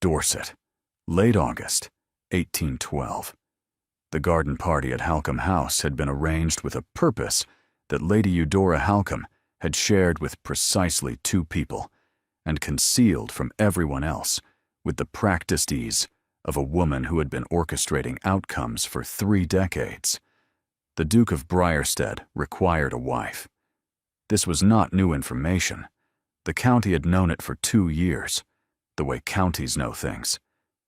Dorset, late August, 1812. The garden party at Halcombe House had been arranged with a purpose that Lady Eudora Halcombe had shared with precisely 2 people, and concealed from everyone else with the practiced ease of a woman who had been orchestrating outcomes for 3 decades. The Duke of Briarstead required a wife. This was not new information. The county had known it for 2 years, the way counties know things,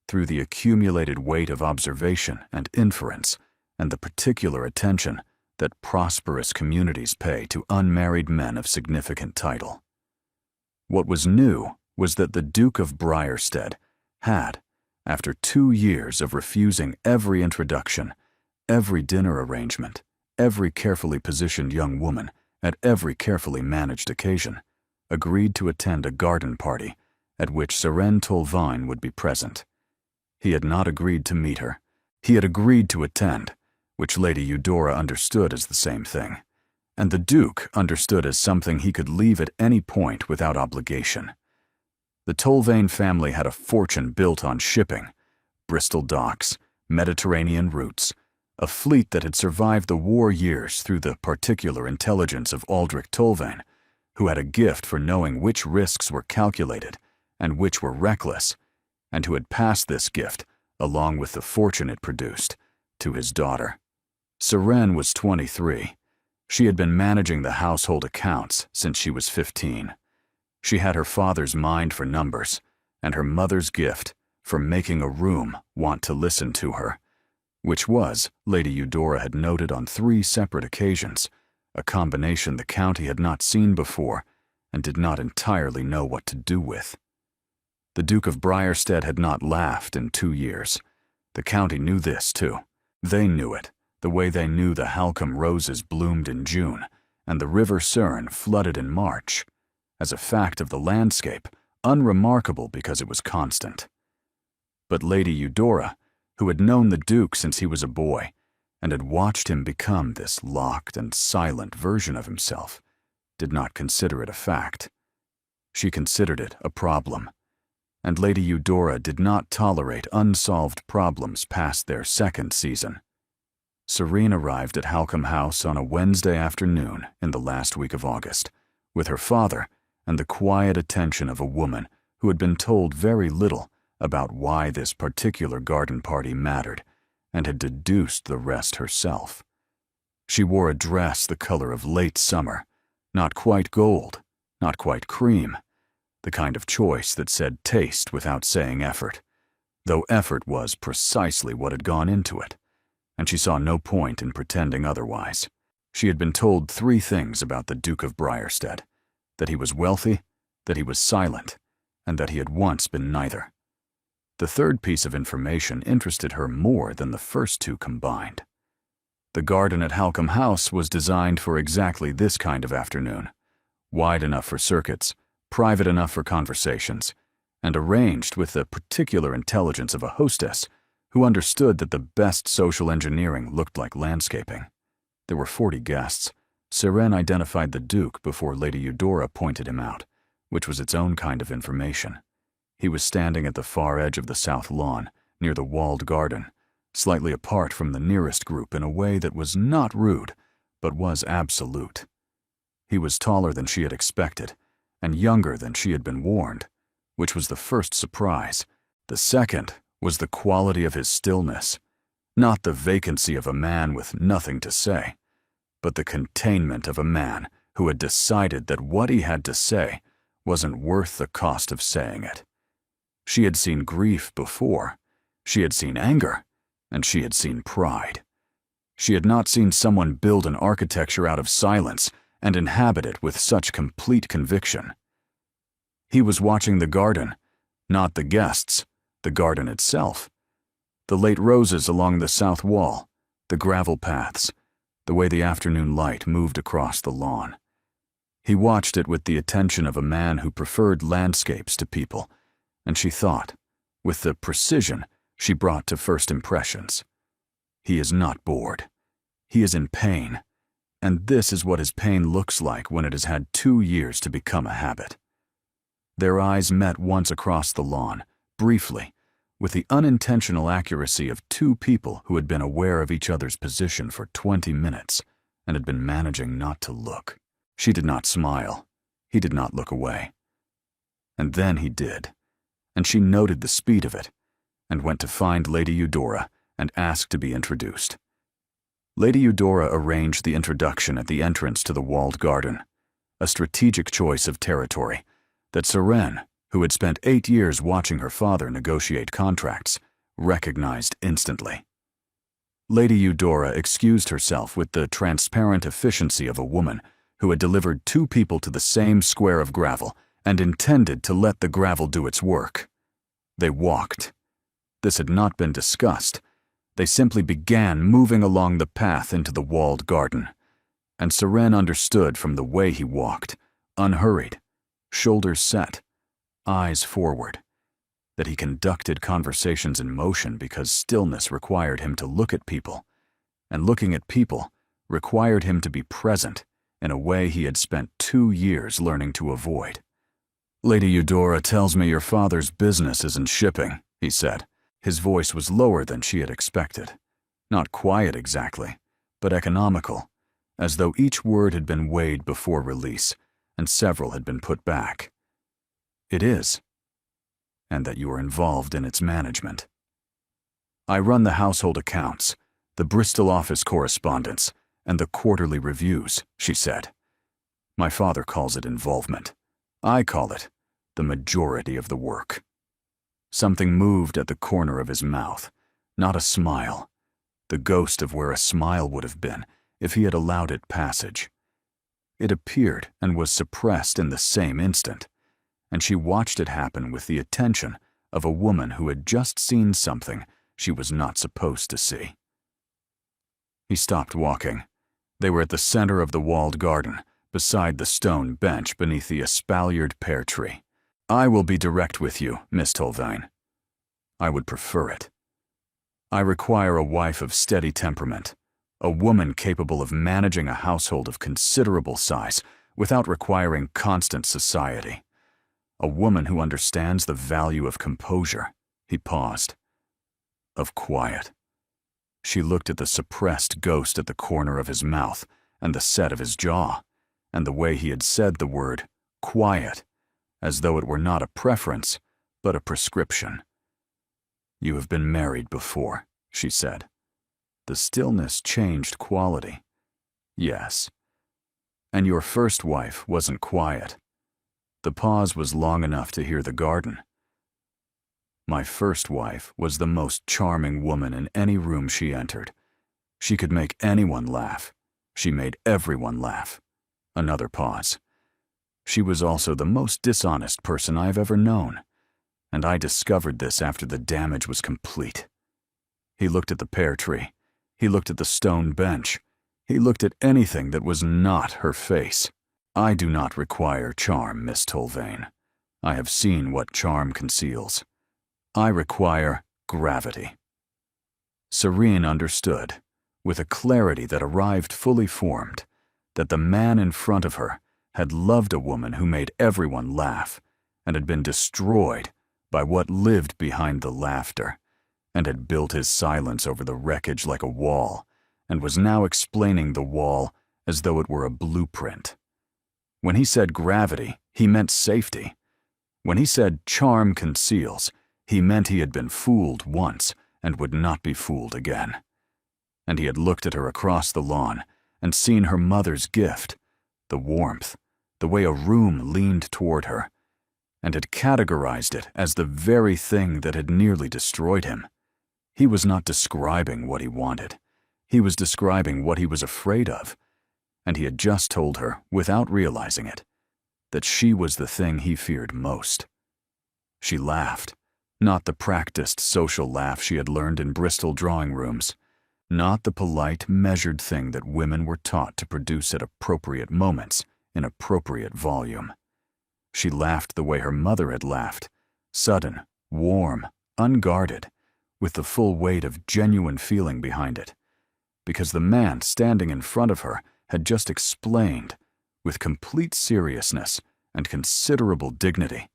through the accumulated weight of observation and inference and the particular attention that prosperous communities pay to unmarried men of significant title. What was new was that the Duke of Briarstead had, after 2 years of refusing every introduction, every dinner arrangement, every carefully positioned young woman at every carefully managed occasion, agreed to attend a garden party at which Sirène Tolvine would be present. He had not agreed to meet her. He had agreed to attend, which Lady Eudora understood as the same thing, and the Duke understood as something he could leave at any point without obligation. The Tolvane family had a fortune built on shipping, Bristol docks, Mediterranean routes, a fleet that had survived the war years through the particular intelligence of Aldrich Tolvane, who had a gift for knowing which risks were calculated and which were reckless, and who had passed this gift, along with the fortune it produced, to his daughter. Sirène was 23. She had been managing the household accounts since she was 15. She had her father's mind for numbers, and her mother's gift for making a room want to listen to her, which was, Lady Eudora had noted on 3 separate occasions, a combination the county had not seen before and did not entirely know what to do with. The Duke of Briarstead had not laughed in 2 years. The county knew this, too. They knew it, the way they knew the Halcombe roses bloomed in June and the River Severn flooded in March, as a fact of the landscape, unremarkable because it was constant. But Lady Eudora, who had known the Duke since he was a boy, and had watched him become this locked and silent version of himself, did not consider it a fact. She considered it a problem, and Lady Eudora did not tolerate unsolved problems past their 2nd season. Sirène arrived at Halcombe House on a Wednesday afternoon in the last week of August, with her father and the quiet attention of a woman who had been told very little about why this particular garden party mattered, and had deduced the rest herself. She wore a dress the color of late summer, not quite gold, not quite cream, the kind of choice that said taste without saying effort, though effort was precisely what had gone into it, and she saw no point in pretending otherwise. She had been told 3 things about the Duke of Briarstead: that he was wealthy, that he was silent, and that he had once been neither. The 3rd piece of information interested her more than the first 2 combined. The garden at Halcombe House was designed for exactly this kind of afternoon, wide enough for circuits, private enough for conversations, and arranged with the particular intelligence of a hostess who understood that the best social engineering looked like landscaping. There were 40 guests. Sirène identified the Duke before Lady Eudora pointed him out, which was its own kind of information. He was standing at the far edge of the south lawn, near the walled garden, slightly apart from the nearest group in a way that was not rude, but was absolute. He was taller than she had expected, and younger than she had been warned, which was the first surprise. The second was the quality of his stillness, not the vacancy of a man with nothing to say, but the containment of a man who had decided that what he had to say wasn't worth the cost of saying it. She had seen grief before, she had seen anger, and she had seen pride. She had not seen someone build an architecture out of silence and inhabit it with such complete conviction. He was watching the garden, not the guests, the garden itself. The late roses along the south wall, the gravel paths, the way the afternoon light moved across the lawn. He watched it with the attention of a man who preferred landscapes to people, and she thought, with the precision she brought to first impressions, he is not bored. He is in pain, and this is what his pain looks like when it has had 2 years to become a habit. Their eyes met once across the lawn, briefly, with the unintentional accuracy of two people who had been aware of each other's position for 20 minutes and had been managing not to look. She did not smile. He did not look away. And then he did, and she noted the speed of it, and went to find Lady Eudora and asked to be introduced. Lady Eudora arranged the introduction at the entrance to the walled garden, a strategic choice of territory that Seren, who had spent 8 years watching her father negotiate contracts, recognized instantly. Lady Eudora excused herself with the transparent efficiency of a woman who had delivered 2 people to the same square of gravel and intended to let the gravel do its work. They walked. This had not been discussed. They simply began moving along the path into the walled garden, and Seren understood from the way he walked, unhurried, shoulders set, eyes forward, that he conducted conversations in motion because stillness required him to look at people, and looking at people required him to be present in a way he had spent 2 years learning to avoid. "Lady Eudora tells me your father's business is in shipping," he said. His voice was lower than she had expected. Not quiet exactly, but economical, as though each word had been weighed before release, and several had been put back. "It is, and that you are involved in its management. I run the household accounts, the Bristol office correspondence, and the quarterly reviews," she said. "My father calls it involvement. I call it the majority of the work." Something moved at the corner of his mouth, not a smile, the ghost of where a smile would have been if he had allowed it passage. It appeared and was suppressed in the same instant, and she watched it happen with the attention of a woman who had just seen something she was not supposed to see. He stopped walking. They were at the center of the walled garden, beside the stone bench beneath the espaliered pear tree. "I will be direct with you, Miss Tolvain. I would prefer it. I require a wife of steady temperament, a woman capable of managing a household of considerable size without requiring constant society. A woman who understands the value of composure." He paused. "Of quiet." She looked at the suppressed ghost at the corner of his mouth and the set of his jaw, and the way he had said the word quiet, as though it were not a preference, but a prescription. "You have been married before," she said. The stillness changed quality. "Yes. And your first wife wasn't quiet." The pause was long enough to hear the garden. "My first wife was the most charming woman in any room she entered. She could make anyone laugh. She made everyone laugh." Another pause. "She was also the most dishonest person I've ever known, and I discovered this after the damage was complete." He looked at the pear tree. He looked at the stone bench. He looked at anything that was not her face. "I do not require charm, Miss Tolvain. I have seen what charm conceals. I require gravity." Serene understood, with a clarity that arrived fully formed, that the man in front of her had loved a woman who made everyone laugh and had been destroyed by what lived behind the laughter, and had built his silence over the wreckage like a wall, and was now explaining the wall as though it were a blueprint. When he said gravity, he meant safety. When he said charm conceals, he meant he had been fooled once and would not be fooled again. And he had looked at her across the lawn and seen her mother's gift, the warmth, the way a room leaned toward her, and had categorized it as the very thing that had nearly destroyed him. He was not describing what he wanted. He was describing what he was afraid of, and he had just told her, without realizing it, that she was the thing he feared most. She laughed, not the practiced social laugh she had learned in Bristol drawing rooms, not the polite, measured thing that women were taught to produce at appropriate moments in appropriate volume. She laughed the way her mother had laughed, sudden, warm, unguarded, with the full weight of genuine feeling behind it, because the man standing in front of her had just explained, with complete seriousness and considerable dignity,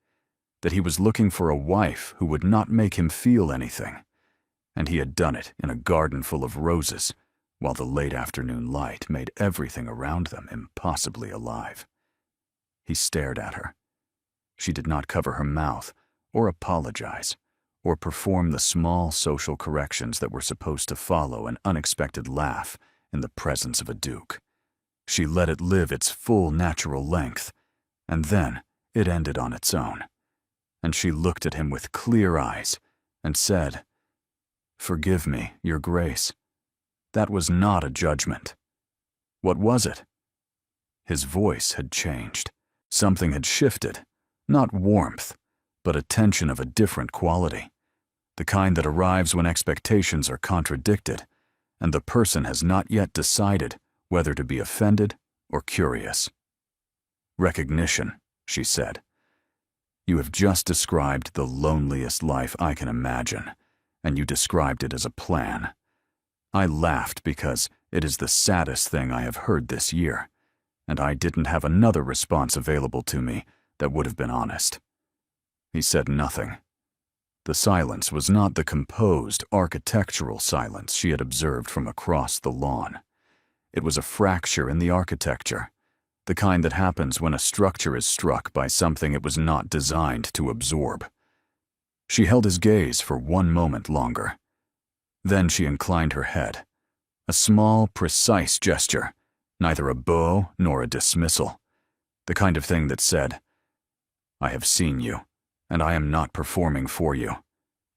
that he was looking for a wife who would not make him feel anything, and he had done it in a garden full of roses, while the late afternoon light made everything around them impossibly alive. He stared at her. She did not cover her mouth, or apologize, or perform the small social corrections that were supposed to follow an unexpected laugh in the presence of a duke. She let it live its full natural length, and then it ended on its own, and she looked at him with clear eyes and said, "Forgive me, Your Grace. That was not a judgment." What was it? His voice had changed. Something had shifted, not warmth, but a tension of a different quality, the kind that arrives when expectations are contradicted, and the person has not yet decided whether to be offended or curious. "Recognition," she said. "You have just described the loneliest life I can imagine, and you described it as a plan. I laughed because it is the saddest thing I have heard this year, and I didn't have another response available to me that would have been honest." He said nothing. The silence was not the composed, architectural silence she had observed from across the lawn. It was a fracture in the architecture, the kind that happens when a structure is struck by something it was not designed to absorb. She held his gaze for one moment longer. Then she inclined her head, a small, precise gesture, neither a bow nor a dismissal, the kind of thing that said, "I have seen you, and I am not performing for you,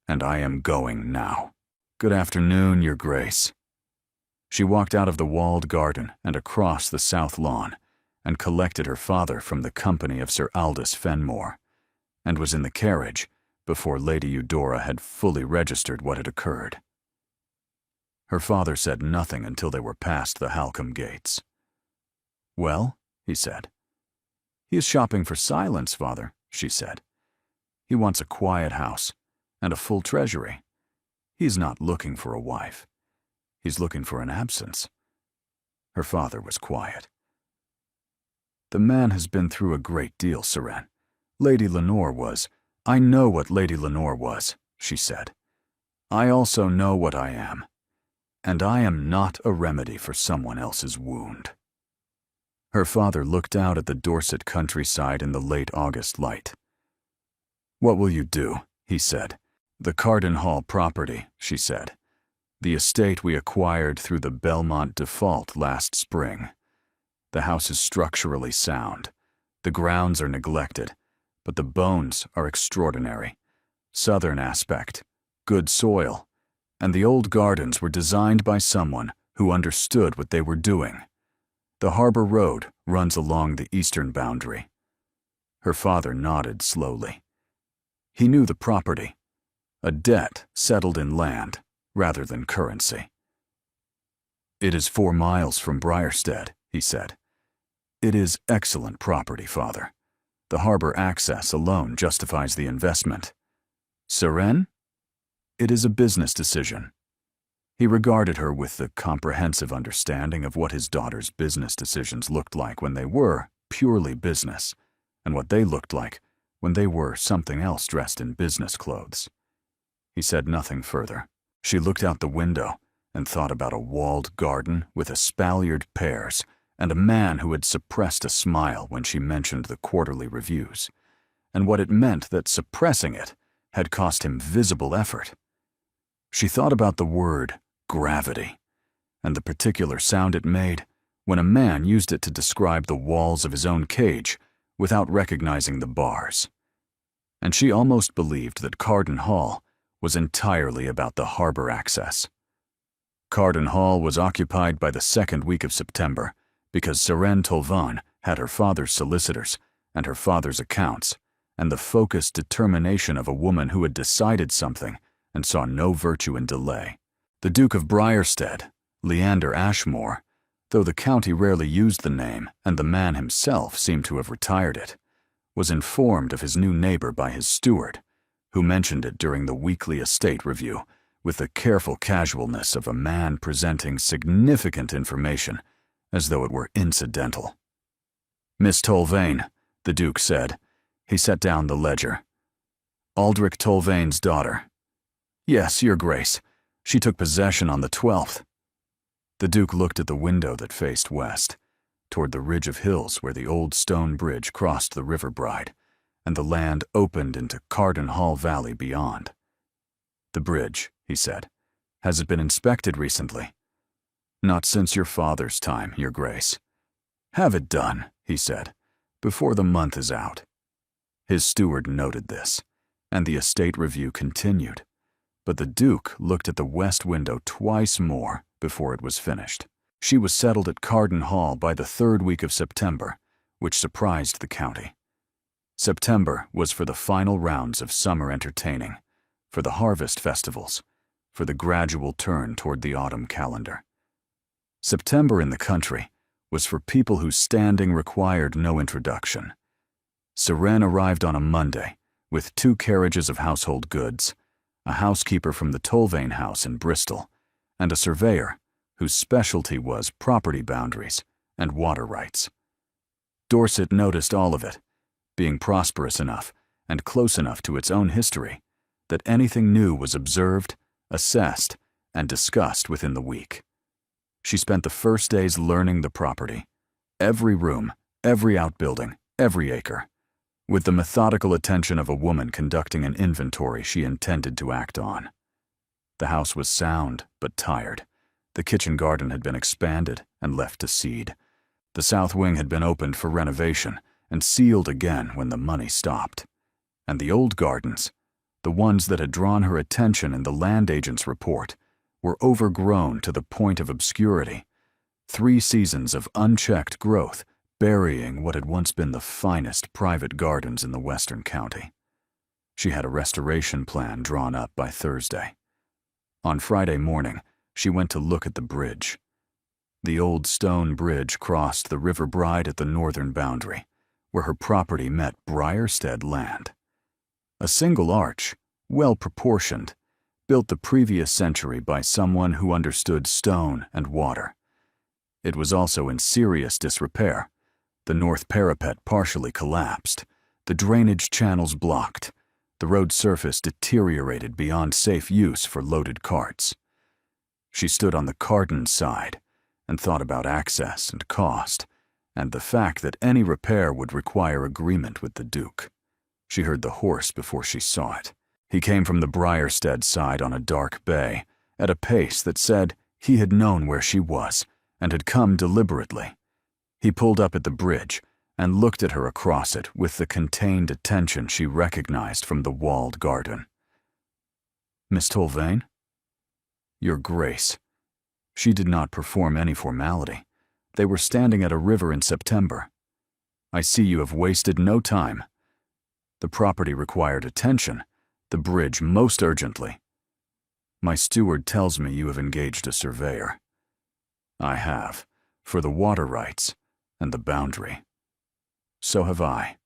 and I am going now. Good afternoon, Your Grace." She walked out of the walled garden and across the south lawn, and collected her father from the company of Sir Aldous Fenmore, and was in the carriage before Lady Eudora had fully registered what had occurred. Her father said nothing until they were past the Halcombe gates. "Well?" he said. "He is shopping for silence, father," she said. "He wants a quiet house and a full treasury. He is not looking for a wife. He's looking for an absence." Her father was quiet. "The man has been through a great deal, Seren. Lady Lenore was—" "I know what Lady Lenore was," she said. "I also know what I am. And I am not a remedy for someone else's wound." Her father looked out at the Dorset countryside in the late August light. "What will you do?" he said. "The Carden Hall property," she said. "The estate we acquired through the Belmont default last spring. The house is structurally sound. The grounds are neglected, but the bones are extraordinary. Southern aspect, good soil, and the old gardens were designed by someone who understood what they were doing. The harbor road runs along the eastern boundary." Her father nodded slowly. He knew the property, a debt settled in land rather than currency. "It is 4 miles from Briarstead," he said. "It is excellent property, father. The harbor access alone justifies the investment. Seren? It is a business decision." He regarded her with the comprehensive understanding of what his daughter's business decisions looked like when they were purely business, and what they looked like when they were something else dressed in business clothes. He said nothing further. She looked out the window and thought about a walled garden with espaliered pears and a man who had suppressed a smile when she mentioned the quarterly reviews, and what it meant that suppressing it had cost him visible effort. She thought about the word gravity, and the particular sound it made when a man used it to describe the walls of his own cage without recognizing the bars. And she almost believed that Carden Hall was entirely about the harbor access. Carden Hall was occupied by the second week of September because Seren Tolvan had her father's solicitors and her father's accounts, and the focused determination of a woman who had decided something and saw no virtue in delay. The Duke of Briarstead, Leander Ashmore, though the county rarely used the name and the man himself seemed to have retired it, was informed of his new neighbor by his steward, who mentioned it during the weekly estate review with the careful casualness of a man presenting significant information as though it were incidental. "Miss Tolvane," the Duke said. He set down the ledger. Aldrich Tolvain's daughter. Yes, Your Grace. She took possession on the 12th. The Duke looked at the window that faced west, toward the ridge of hills where the old stone bridge crossed the River Bride, and the land opened into Carden Hall Valley beyond. The bridge, he said. Has it been inspected recently? Not since your father's time, Your Grace. Have it done, he said, before the month is out. His steward noted this, and the estate review continued, but the Duke looked at the west window twice more before it was finished. She was settled at Carden Hall by the 3rd week of September, which surprised the county. September was for the final rounds of summer entertaining, for the harvest festivals, for the gradual turn toward the autumn calendar. September in the country was for people whose standing required no introduction. Seren arrived on a Monday with 2 carriages of household goods, a housekeeper from the Tolvain house in Bristol, and a surveyor whose specialty was property boundaries and water rights. Dorset noticed all of it, being prosperous enough and close enough to its own history that anything new was observed, assessed, and discussed within the week. She spent the first days learning the property, every room, every outbuilding, every acre, with the methodical attention of a woman conducting an inventory she intended to act on. The house was sound but tired. The kitchen garden had been expanded and left to seed. The south wing had been opened for renovation and sealed again when the money stopped. And the old gardens, the ones that had drawn her attention in the land agent's report, were overgrown to the point of obscurity. 3 seasons of unchecked growth burying what had once been the finest private gardens in the western county. She had a restoration plan drawn up by Thursday. On Friday morning, she went to look at the bridge. The old stone bridge crossed the River Bride at the northern boundary, where her property met Briarstead land. A single arch, well proportioned, built the previous century by someone who understood stone and water. It was also in serious disrepair. The north parapet partially collapsed, the drainage channels blocked, the road surface deteriorated beyond safe use for loaded carts. She stood on the Carden side and thought about access and cost, and the fact that any repair would require agreement with the Duke. She heard the horse before she saw it. He came from the Briarstead side on a dark bay, at a pace that said he had known where she was and had come deliberately. He pulled up at the bridge and looked at her across it with the contained attention she recognized from the walled garden. Miss Tolvain? Your Grace. She did not perform any formality. They were standing at a river in September. I see you have wasted no time. The property required attention, the bridge most urgently. My steward tells me you have engaged a surveyor. I have, for the water rights and the boundary. So have I.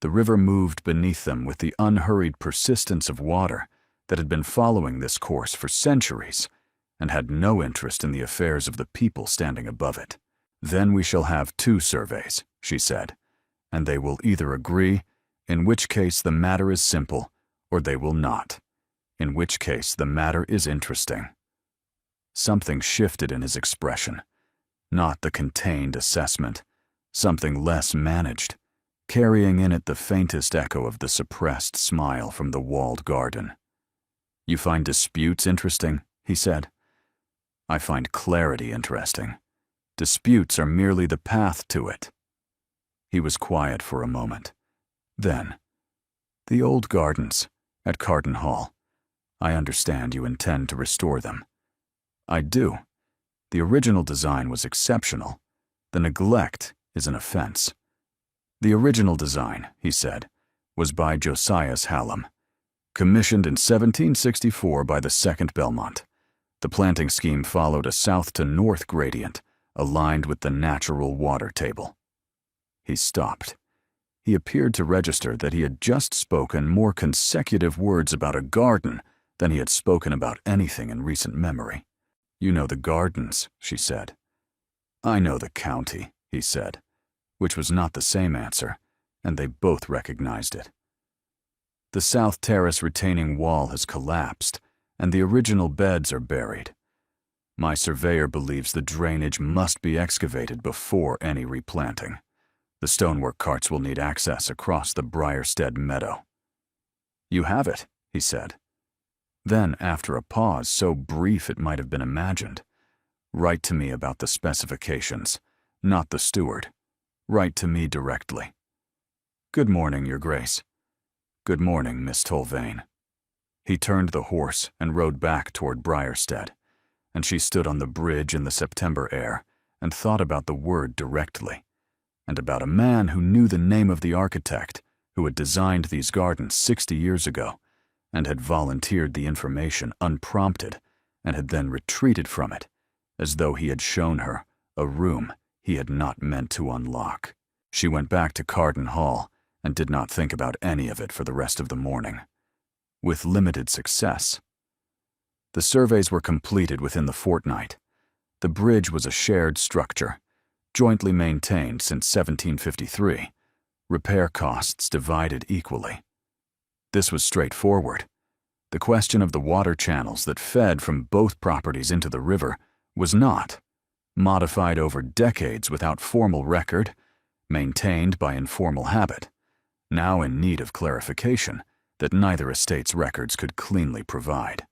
The river moved beneath them with the unhurried persistence of water that had been following this course for centuries and had no interest in the affairs of the people standing above it. Then we shall have 2 surveys, she said, and they will either agree, in which case the matter is simple, or they will not, in which case the matter is interesting. Something shifted in his expression, not the contained assessment, something less managed, carrying in it the faintest echo of the suppressed smile from the walled garden. You find disputes interesting, he said. I find clarity interesting. Disputes are merely the path to it. He was quiet for a moment. Then, the old gardens at Carden Hall. I understand you intend to restore them. I do. The original design was exceptional. The neglect is an offense. The original design, he said, was by Josias Hallam, commissioned in 1764 by the Second Belmont. The planting scheme followed a south to north gradient, aligned with the natural water table. He stopped. He appeared to register that he had just spoken more consecutive words about a garden than he had spoken about anything in recent memory. You know the gardens, she said. I know the county, he said, which was not the same answer, and they both recognized it. The south terrace retaining wall has collapsed, and the original beds are buried. My surveyor believes the drainage must be excavated before any replanting. The stonework carts will need access across the Briarstead meadow. You have it, he said. Then, after a pause so brief it might have been imagined, write to me about the specifications, not the steward. Write to me directly. Good morning, Your Grace. Good morning, Miss Tolvain. He turned the horse and rode back toward Briarstead, and she stood on the bridge in the September air and thought about the word directly, and about a man who knew the name of the architect who had designed these gardens 60 years ago and had volunteered the information unprompted and had then retreated from it, as though he had shown her a room he had not meant to unlock. She went back to Carden Hall and did not think about any of it for the rest of the morning. With limited success. The surveys were completed within the fortnight. The bridge was a shared structure, jointly maintained since 1753, repair costs divided equally. This was straightforward. The question of the water channels that fed from both properties into the river was not, modified over decades without formal record, maintained by informal habit, now in need of clarification that neither estate's records could cleanly provide.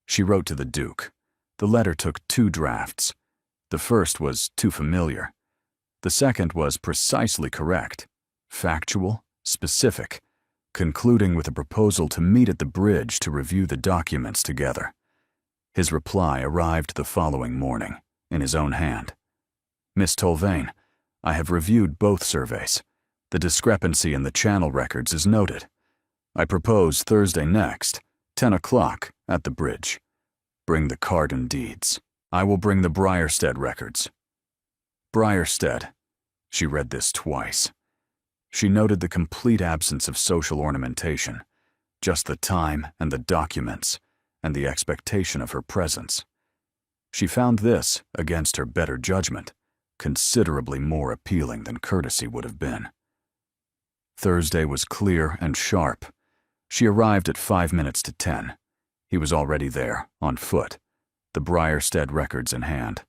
She wrote to the Duke. The letter took 2 drafts. The first was too familiar. The second was precisely correct, factual, specific, concluding with a proposal to meet at the bridge to review the documents together. His reply arrived the following morning, in his own hand. Miss Tolvain, I have reviewed both surveys. The discrepancy in the channel records is noted. I propose Thursday next, 10 o'clock, at the bridge. Bring the Carden deeds. I will bring the Briarstead records. Briarstead. She read this twice. She noted the complete absence of social ornamentation, just the time and the documents, and the expectation of her presence. She found this, against her better judgment, considerably more appealing than courtesy would have been. Thursday was clear and sharp. She arrived at 5 minutes to 10. He was already there, on foot, the Briarstead records in hand.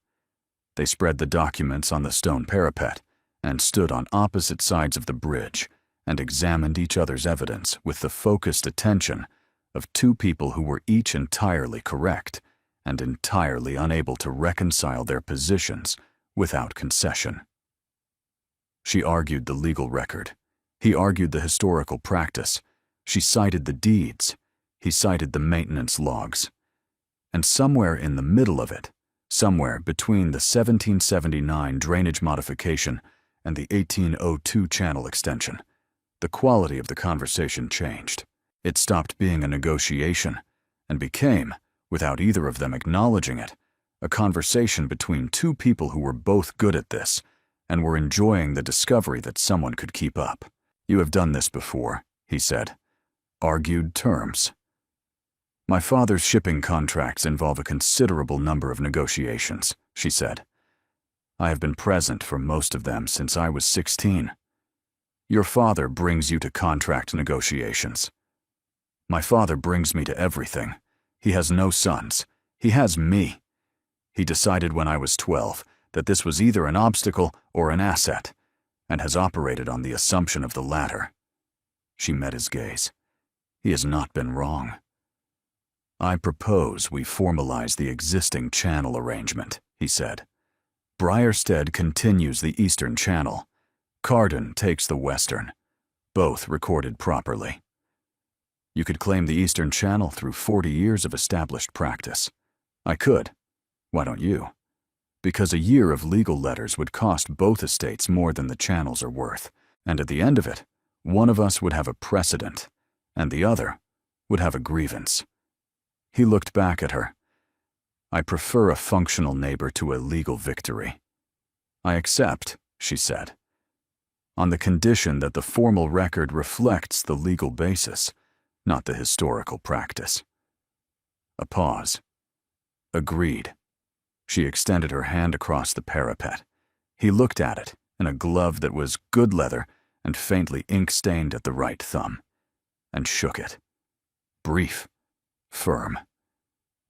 They spread the documents on the stone parapet and stood on opposite sides of the bridge and examined each other's evidence with the focused attention of 2 people who were each entirely correct and entirely unable to reconcile their positions without concession. She argued the legal record. He argued the historical practice. She cited the deeds. He cited the maintenance logs. And somewhere in the middle of it, somewhere between the 1779 drainage modification and the 1802 channel extension, the quality of the conversation changed. It stopped being a negotiation and became, without either of them acknowledging it, a conversation between 2 people who were both good at this and were enjoying the discovery that someone could keep up. You have done this before, he said. Argued terms. My father's shipping contracts involve a considerable number of negotiations, she said. I have been present for most of them since I was 16. Your father brings you to contract negotiations. My father brings me to everything. He has no sons. He has me. He decided when I was 12 that this was either an obstacle or an asset, and has operated on the assumption of the latter. She met his gaze. He has not been wrong. I propose we formalize the existing channel arrangement, he said. Briarstead continues the eastern channel. Carden takes the western, both recorded properly. You could claim the eastern channel through 40 years of established practice. I could. Why don't you? Because a year of legal letters would cost both estates more than the channels are worth, and at the end of it, one of us would have a precedent, and the other would have a grievance. He looked back at her. I prefer a functional neighbor to a legal victory. I accept, she said, on the condition that the formal record reflects the legal basis, not the historical practice. A pause. Agreed. She extended her hand across the parapet. He looked at it in a glove that was good leather and faintly ink-stained at the right thumb. and shook it. Brief, firm.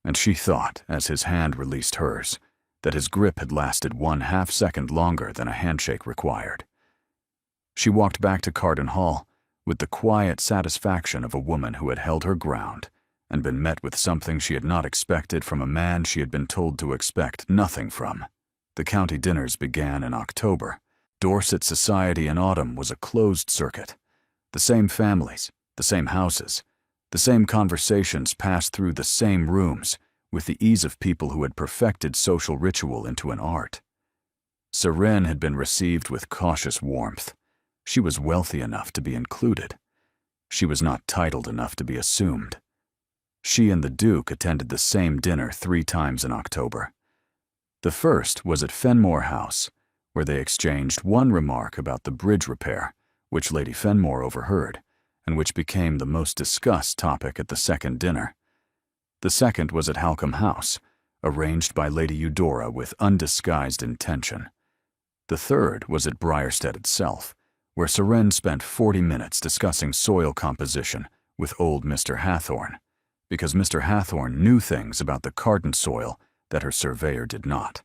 And she thought, as his hand released hers, that his grip had lasted 1/2 second longer than a handshake required. She walked back to Carden Hall with the quiet satisfaction of a woman who had held her ground and been met with something she had not expected from a man she had been told to expect nothing from. The county dinners began in October. Dorset society in autumn was a closed circuit. The same families, the same houses, the same conversations passed through the same rooms with the ease of people who had perfected social ritual into an art. Seren had been received with cautious warmth. She was wealthy enough to be included. She was not titled enough to be assumed. She and the Duke attended the same dinner 3 times in October. The first was at Fenmore House, where they exchanged one remark about the bridge repair, which Lady Fenmore overheard, and which became the most discussed topic at the second dinner. The second was at Halcombe House, arranged by Lady Eudora with undisguised intention. The third was at Briarstead itself, where Seren spent 40 minutes discussing soil composition with old Mr. Hathorn, because Mr. Hathorn knew things about the Carden soil that her surveyor did not,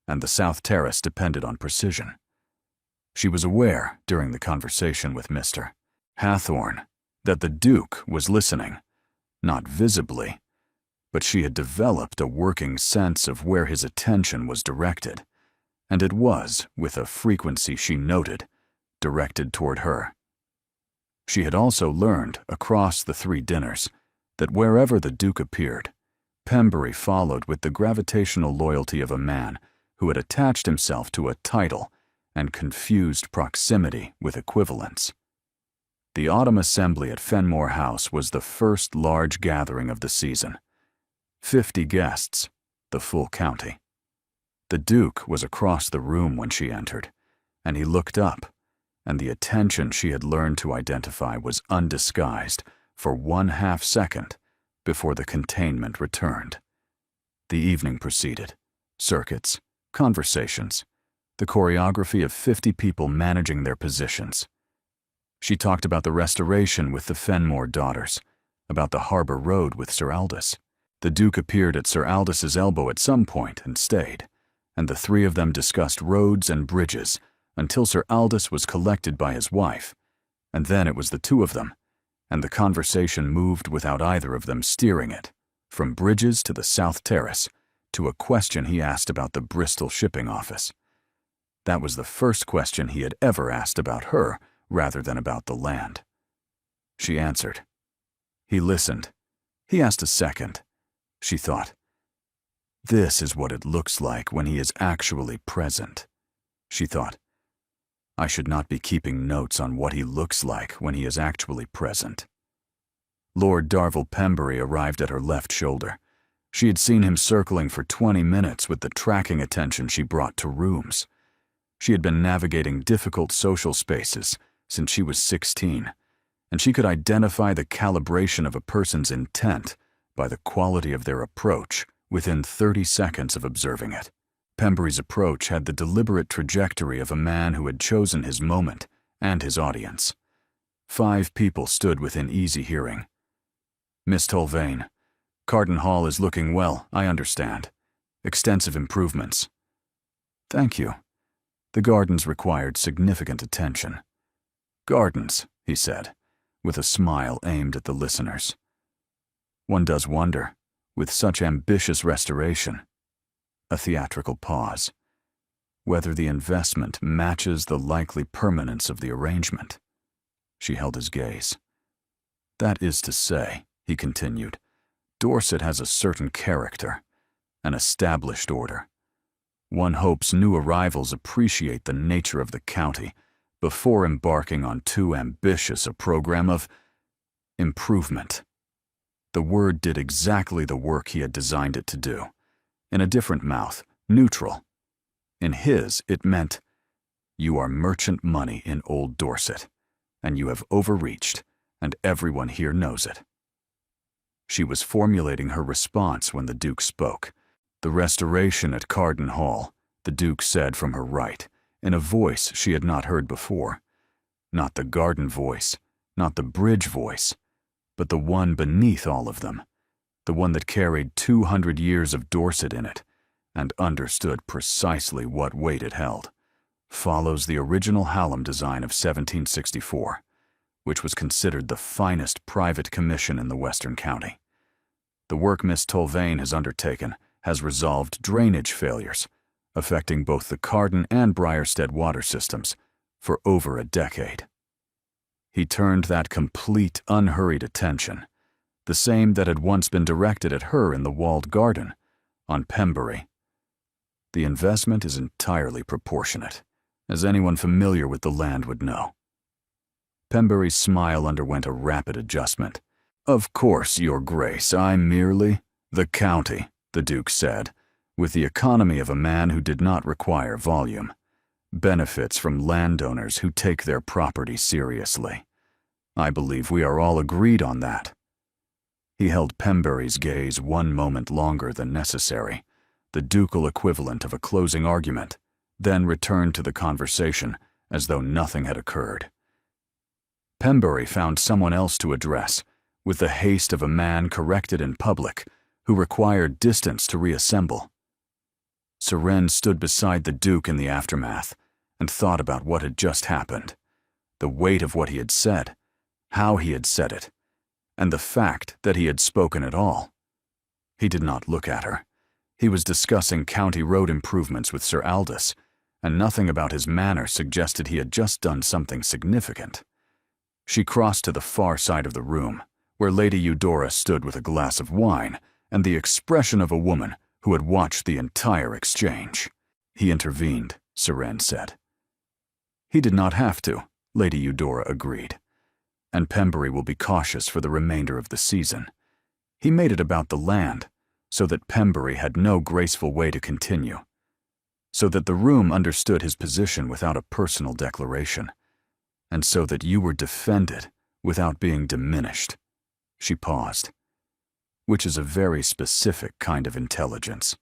and the South Terrace depended on precision. She was aware, during the conversation with Mr. Hathorn, that the Duke was listening, not visibly, but she had developed a working sense of where his attention was directed, and it was, with a frequency she noted, directed toward her. She had also learned, across the 3 dinners, that wherever the Duke appeared, Pembury followed with the gravitational loyalty of a man who had attached himself to a title and confused proximity with equivalence. The autumn assembly at Fenmore House was the first large gathering of the season. 50 guests, the full county. The Duke was across the room when she entered, and he looked up, and the attention she had learned to identify was undisguised for 1/2 second before the containment returned. The evening proceeded. Circuits, conversations, the choreography of 50 people managing their positions. She talked about the restoration with the Fenmore daughters, about the Harbor Road with Sir Aldous. The Duke appeared at Sir Aldous' elbow at some point and stayed, and the 3 of them discussed roads and bridges until Sir Aldous was collected by his wife, and then it was the 2 of them, and the conversation moved without either of them steering it, from bridges to the South Terrace, to a question he asked about the Bristol shipping office. That was the first question he had ever asked about her rather than about the land. She answered. He listened. He asked a second. She thought, this is what it looks like when he is actually present. She thought, I should not be keeping notes on what he looks like when he is actually present. Lord Darvell Pembury arrived at her left shoulder. She had seen him circling for 20 minutes with the tracking attention she brought to rooms. She had been navigating difficult social spaces since she was 16, and she could identify the calibration of a person's intent by the quality of their approach within 30 seconds of observing it. Pembury's approach had the deliberate trajectory of a man who had chosen his moment and his audience. 5 people stood within easy hearing. Miss Tolvain, Carden Hall is looking well, I understand. Extensive improvements. Thank you. The gardens required significant attention. Gardens, he said, with a smile aimed at the listeners. One does wonder, with such ambitious restoration. A theatrical pause. Whether the investment matches the likely permanence of the arrangement. She held his gaze. That is to say, he continued, Dorset has a certain character, an established order. One hopes new arrivals appreciate the nature of the county before embarking on too ambitious a program of improvement. The word did exactly the work he had designed it to do. In a different mouth, neutral. In his, it meant, you are merchant money in Old Dorset, and you have overreached, and everyone here knows it. She was formulating her response when the Duke spoke. The restoration at Carden Hall, the Duke said from her right, in a voice she had not heard before. Not the garden voice, not the bridge voice, but the one beneath all of them, the one that carried 200 years of Dorset in it and understood precisely what weight it held, follows the original Hallam design of 1764, which was considered the finest private commission in the Western County. The work Miss Tolvain has undertaken has resolved drainage failures, affecting both the Carden and Briarstead water systems, for over a decade. He turned that complete, unhurried attention, the same that had once been directed at her in the walled garden, on Pembury. The investment is entirely proportionate, as anyone familiar with the land would know. Pembury's smile underwent a rapid adjustment. "Of course, Your Grace, I merely—" "The county," the Duke said, with the economy of a man who did not require volume, "benefits from landowners who take their property seriously. I believe we are all agreed on that." He held Pembury's gaze one moment longer than necessary, the ducal equivalent of a closing argument, then returned to the conversation as though nothing had occurred. Pembury found someone else to address, with the haste of a man corrected in public, who required distance to reassemble. Seren stood beside the Duke in the aftermath and thought about what had just happened, the weight of what he had said, how he had said it, and the fact that he had spoken at all. He did not look at her. He was discussing county road improvements with Sir Aldous, and nothing about his manner suggested he had just done something significant. She crossed to the far side of the room, where Lady Eudora stood with a glass of wine and the expression of a woman who had watched the entire exchange. "He intervened," Seren said. "He did not have to," Lady Eudora agreed. "And Pembury will be cautious for the remainder of the season. He made it about the land, so that Pembury had no graceful way to continue, so that the room understood his position without a personal declaration, and so that you were defended without being diminished." She paused. "Which is a very specific kind of intelligence."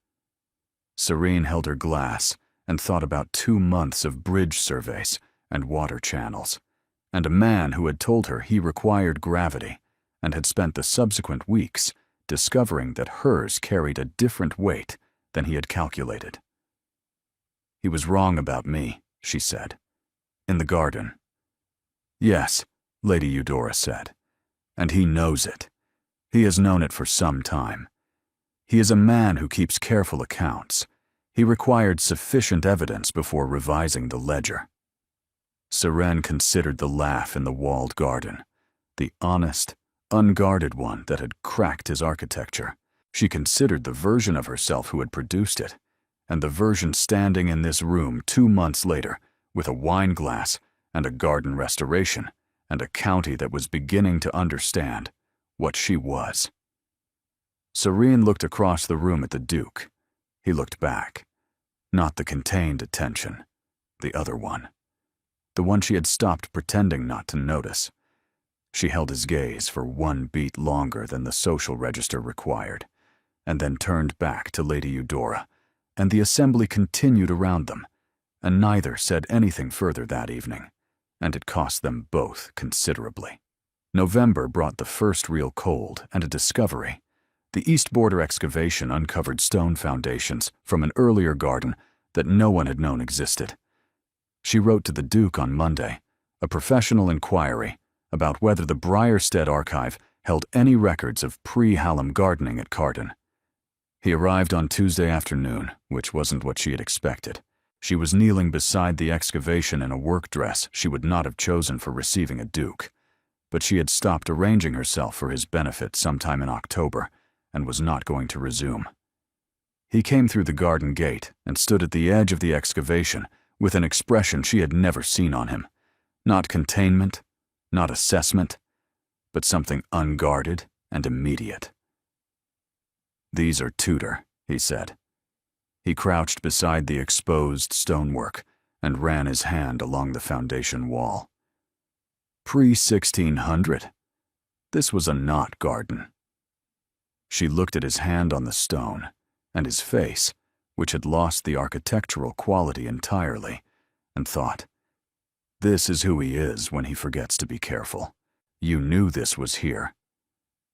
Serene held her glass and thought about 2 months of bridge surveys and water channels, and a man who had told her he required gravity and had spent the subsequent weeks discovering that hers carried a different weight than he had calculated. "He was wrong about me," she said. "In the garden." "Yes," Lady Eudora said, "and he knows it. He has known it for some time. He is a man who keeps careful accounts. He required sufficient evidence before revising the ledger." Seren considered the laugh in the walled garden, the honest, unguarded one that had cracked his architecture. She considered the version of herself who had produced it, and the version standing in this room 2 months later with a wine glass and a garden restoration and a county that was beginning to understand what she was. Serene looked across the room at the Duke. He looked back. Not the contained attention, the other one. The one she had stopped pretending not to notice. She held his gaze for 1 beat longer than the social register required, and then turned back to Lady Eudora, and the assembly continued around them, and neither said anything further that evening, and it cost them both considerably. November brought the first real cold and a discovery. The east border excavation uncovered stone foundations from an earlier garden that no one had known existed. She wrote to the Duke on Monday, a professional inquiry about whether the Briarstead archive held any records of pre-Hallam gardening at Carden. He arrived on Tuesday afternoon, which wasn't what she had expected. She was kneeling beside the excavation in a work dress she would not have chosen for receiving a Duke, but she had stopped arranging herself for his benefit sometime in October and was not going to resume. He came through the garden gate and stood at the edge of the excavation with an expression she had never seen on him. Not containment, not assessment, but something unguarded and immediate. "These are Tudor," he said. He crouched beside the exposed stonework and ran his hand along the foundation wall. Pre-1600. This was a knot garden. She looked at his hand on the stone and his face, which had lost the architectural quality entirely, and thought, "This is who he is when he forgets to be careful. You knew this was here.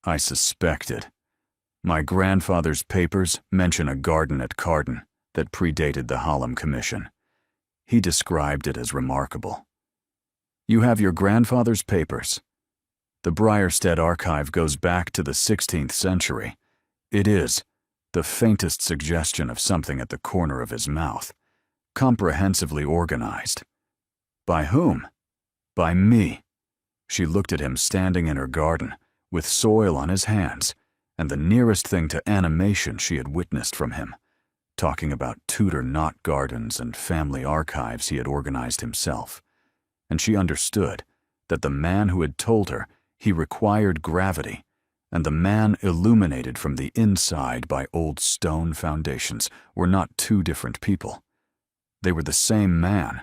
I suspected. My grandfather's papers mention a garden at Carden that predated the Hallam Commission. He described it as remarkable. You have your grandfather's papers. The Brierstead archive goes back to the 16th century. It is the faintest suggestion of something at the corner of his mouth, comprehensively organized. By whom? By me. She looked at him standing in her garden, with soil on his hands, and the nearest thing to animation she had witnessed from him, talking about Tudor knot gardens and family archives he had organized himself. And she understood that the man who had told her he required gravity, and the man illuminated from the inside by old stone foundations, were not two different people. They were the same man,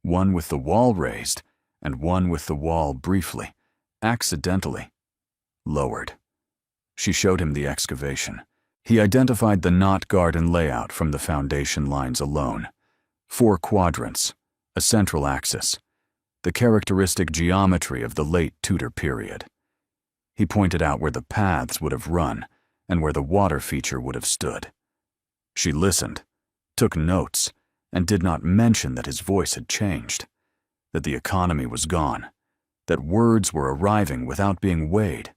one with the wall raised, and one with the wall briefly, accidentally, lowered. She showed him the excavation. He identified the knot garden layout from the foundation lines alone. 4 quadrants, a central axis, the characteristic geometry of the late Tudor period. He pointed out where the paths would have run and where the water feature would have stood. She listened, took notes, and did not mention that his voice had changed, that the economy was gone, that words were arriving without being weighed,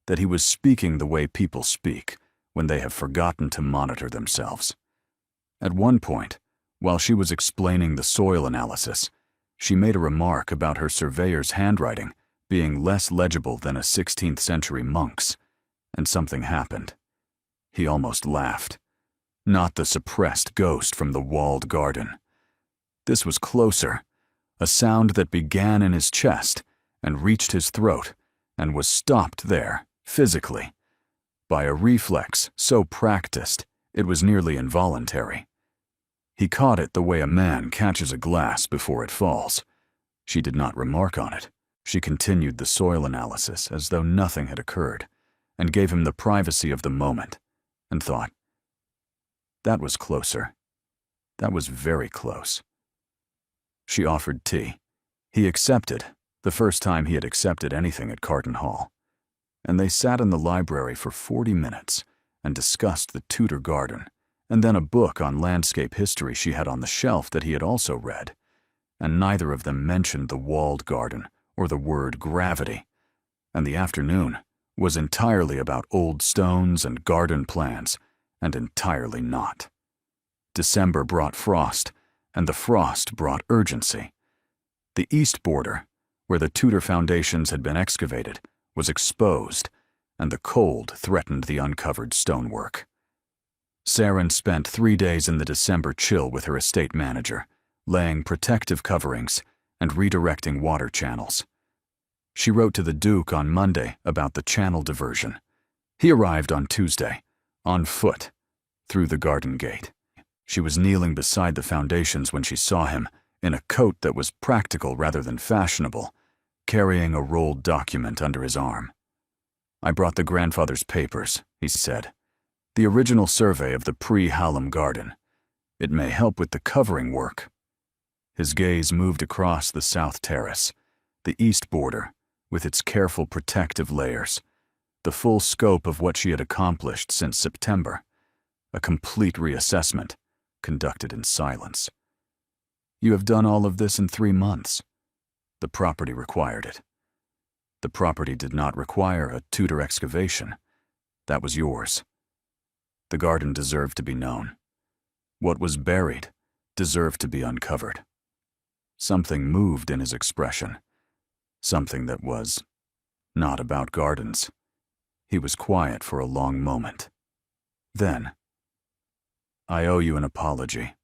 that he was speaking the way people speak when they have forgotten to monitor themselves. At one point, while she was explaining the soil analysis, she made a remark about her surveyor's handwriting being less legible than a 16th century monk's, and something happened. He almost laughed. Not the suppressed ghost from the walled garden. This was closer, a sound that began in his chest and reached his throat and was stopped there, physically, by a reflex so practiced it was nearly involuntary. He caught it the way a man catches a glass before it falls. She did not remark on it. She continued the soil analysis as though nothing had occurred, and gave him the privacy of the moment, and thought, that was closer. That was very close. She offered tea. He accepted, the first time he had accepted anything at Carden Hall, and they sat in the library for 40 minutes and discussed the Tudor garden, and then a book on landscape history she had on the shelf that he had also read, and neither of them mentioned the walled garden or the word gravity, and the afternoon was entirely about old stones and garden plans, and entirely not. December brought frost, and the frost brought urgency. The east border, where the Tudor foundations had been excavated, was exposed, and the cold threatened the uncovered stonework. Saren spent 3 days in the December chill with her estate manager, laying protective coverings and redirecting water channels. She wrote to the Duke on Monday about the channel diversion. He arrived on Tuesday, on foot, through the garden gate. She was kneeling beside the foundations when she saw him, in a coat that was practical rather than fashionable, carrying a rolled document under his arm. I brought the grandfather's papers, he said. The original survey of the pre-Hallam garden. It may help with the covering work. His gaze moved across the south terrace, the east border, with its careful protective layers, the full scope of what she had accomplished since September, a complete reassessment, conducted in silence. You have done all of this in 3 months. The property required it. The property did not require a Tudor excavation. That was yours. The garden deserved to be known. What was buried deserved to be uncovered. Something moved in his expression. Something that was not about gardens. He was quiet for a long moment. Then, I owe you an apology.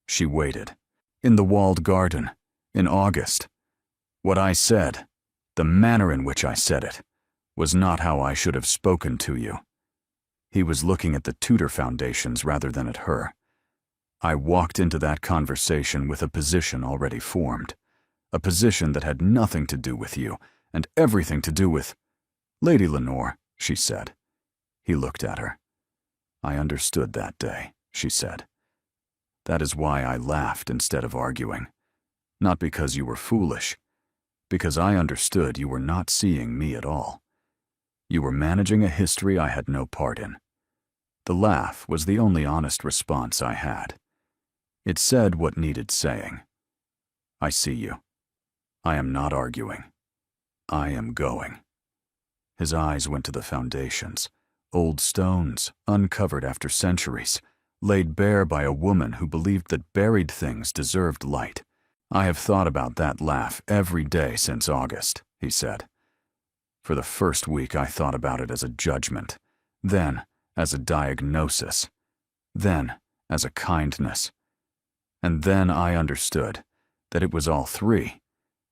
She waited. In the walled garden, in August. What I said, the manner in which I said it, was not how I should have spoken to you. He was looking at the Tudor foundations rather than at her. I walked into that conversation with a position already formed, a position that had nothing to do with you and everything to do with Lady Lenore, she said. He looked at her. I understood that day, she said. That is why I laughed instead of arguing. Not because you were foolish, because I understood you were not seeing me at all. You were managing a history I had no part in. The laugh was the only honest response I had. It said what needed saying. I see you. I am not arguing. I am going. His eyes went to the foundations, old stones, uncovered after centuries, laid bare by a woman who believed that buried things deserved light. I have thought about that laugh every day since August, he said. For the first week I thought about it as a judgment, then as a diagnosis, then as a kindness. And then I understood that it was all three,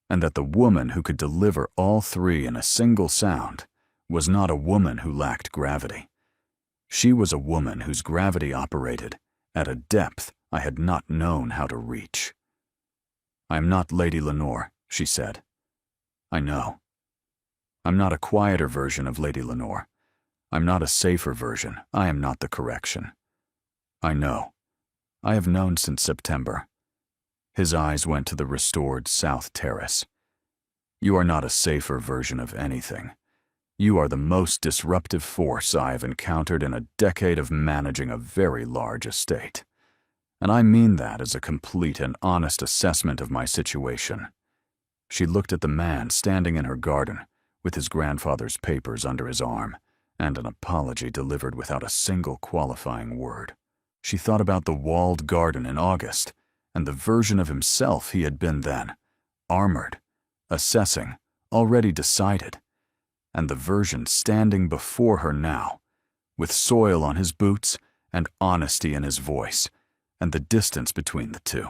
and that the woman who could deliver all three in a single sound was not a woman who lacked gravity. She was a woman whose gravity operated at a depth I had not known how to reach. I am not Lady Lenore, she said. I know. I'm not a quieter version of Lady Lenore. I'm not a safer version. I am not the correction. I know. I have known since September. His eyes went to the restored South Terrace. You are not a safer version of anything. You are the most disruptive force I have encountered in a decade of managing a very large estate. And I mean that as a complete and honest assessment of my situation. She looked at the man standing in her garden with his grandfather's papers under his arm and an apology delivered without a single qualifying word. She thought about the walled garden in August and the version of himself he had been then, armored, assessing, already decided, and the version standing before her now, with soil on his boots and honesty in his voice, and the distance between the two,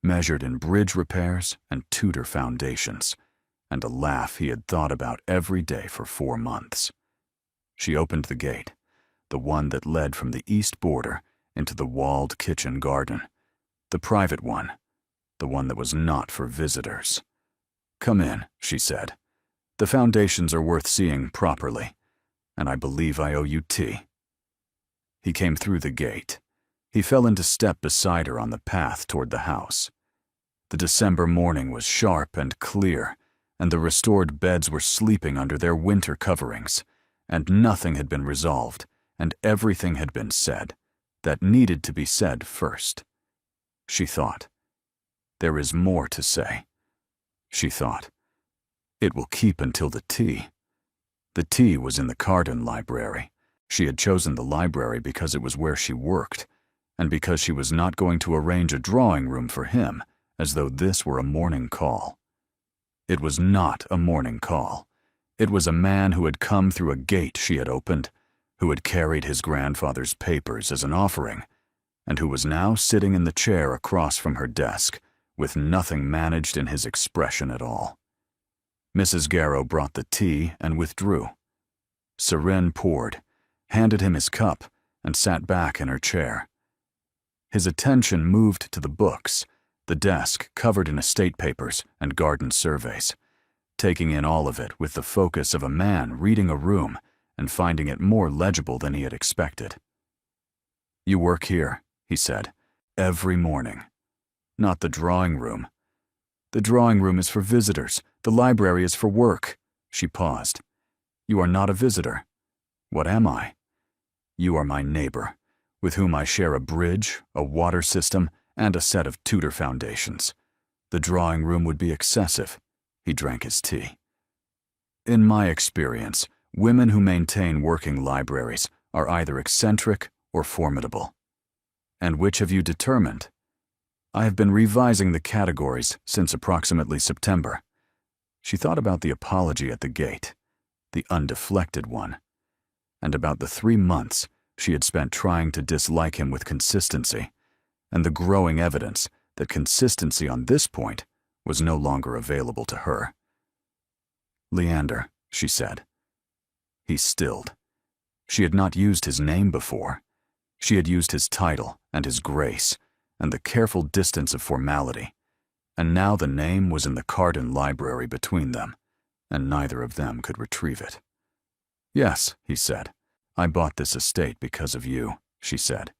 measured in bridge repairs and Tudor foundations, and a laugh he had thought about every day for 4 months. She opened the gate, the one that led from the east border into the walled kitchen garden, the private one, the one that was not for visitors. Come in, she said. The foundations are worth seeing properly, and I believe I owe you tea. He came through the gate. He fell into step beside her on the path toward the house. The December morning was sharp and clear, and the restored beds were sleeping under their winter coverings, and nothing had been resolved, and everything had been said that needed to be said first. She thought, there is more to say. She thought, it will keep until the tea. The tea was in the Carden library. She had chosen the library because it was where she worked, and because she was not going to arrange a drawing room for him as though this were a morning call. It was not a morning call. It was a man who had come through a gate she had opened, who had carried his grandfather's papers as an offering, and who was now sitting in the chair across from her desk, with nothing managed in his expression at all. Mrs. Garrow brought the tea and withdrew. Seren poured, handed him his cup, and sat back in her chair. His attention moved to the books, the desk covered in estate papers and garden surveys, taking in all of it with the focus of a man reading a room and finding it more legible than he had expected. You work here, he said, every morning. Not the drawing room. The drawing room is for visitors. The library is for work. She paused. You are not a visitor. What am I? You are my neighbor, with whom I share a bridge, a water system, and a set of Tudor foundations. The drawing room would be excessive. He drank his tea. In my experience, women who maintain working libraries are either eccentric or formidable. And which have you determined? I have been revising the categories since approximately September. She thought about the apology at the gate, the undeflected one, and about the 3 months she had spent trying to dislike him with consistency, and the growing evidence that consistency on this point was no longer available to her. Leander, she said. He stilled. She had not used his name before. She had used his title and his grace and the careful distance of formality, and now the name was in the Carden library between them, and neither of them could retrieve it. Yes, he said. I bought this estate because of you, she said.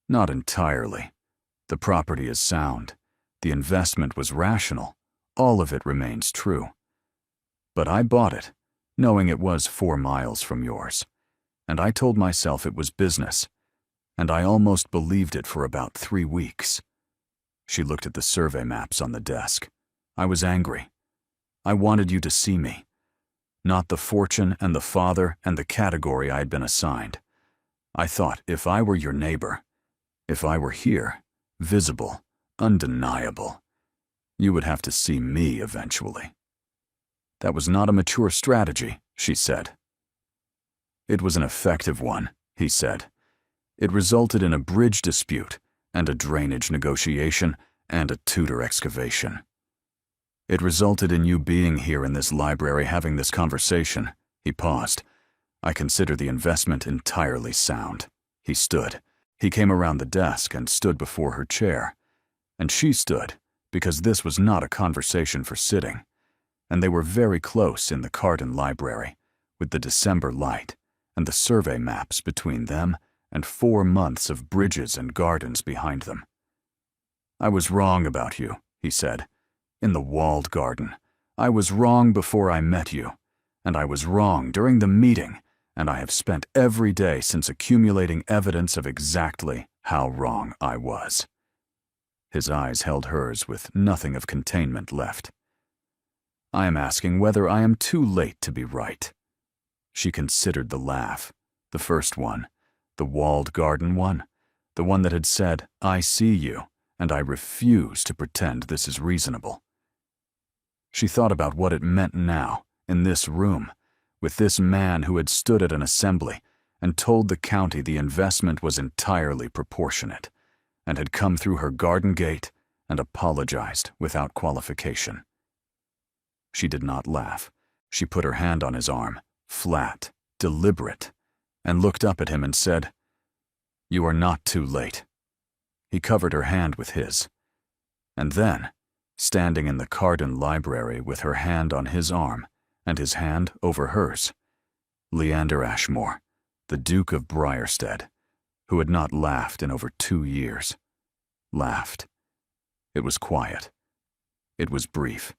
Not entirely. The property is sound. The investment was rational. All of it remains true. But I bought it knowing it was 4 miles from yours, and I told myself it was business, and I almost believed it for about 3 weeks. She looked at the survey maps on the desk. I was angry. I wanted you to see me, not the fortune and the father and the category I had been assigned. I thought if I were your neighbor, if I were here, visible, undeniable, you would have to see me eventually. That was not a mature strategy, she said. It was an effective one, he said. It resulted in a bridge dispute and a drainage negotiation and a tutor excavation. It resulted in you being here in this library having this conversation. He paused. I consider the investment entirely sound. He stood. He came around the desk and stood before her chair. And she stood, because this was not a conversation for sitting. And they were very close in the Carden Library, with the December light and the survey maps between them and 4 months of bridges and gardens behind them. I was wrong about you, he said. In the walled garden. I was wrong before I met you, and I was wrong during the meeting, and I have spent every day since accumulating evidence of exactly how wrong I was. His eyes held hers with nothing of containment left. I am asking whether I am too late to be right. She considered the laugh, the first one, the walled garden one, the one that had said, I see you, and I refuse to pretend this is reasonable. She thought about what it meant now, in this room, with this man who had stood at an assembly and told the county the investment was entirely proportionate, and had come through her garden gate and apologized without qualification. She did not laugh. She put her hand on his arm, flat, deliberate, and looked up at him and said, You are not too late. He covered her hand with his. And then, standing in the Carden Library with her hand on his arm and his hand over hers, Leander Ashmore, the Duke of Briarstead, who had not laughed in over 2 years, laughed. It was quiet. It was brief.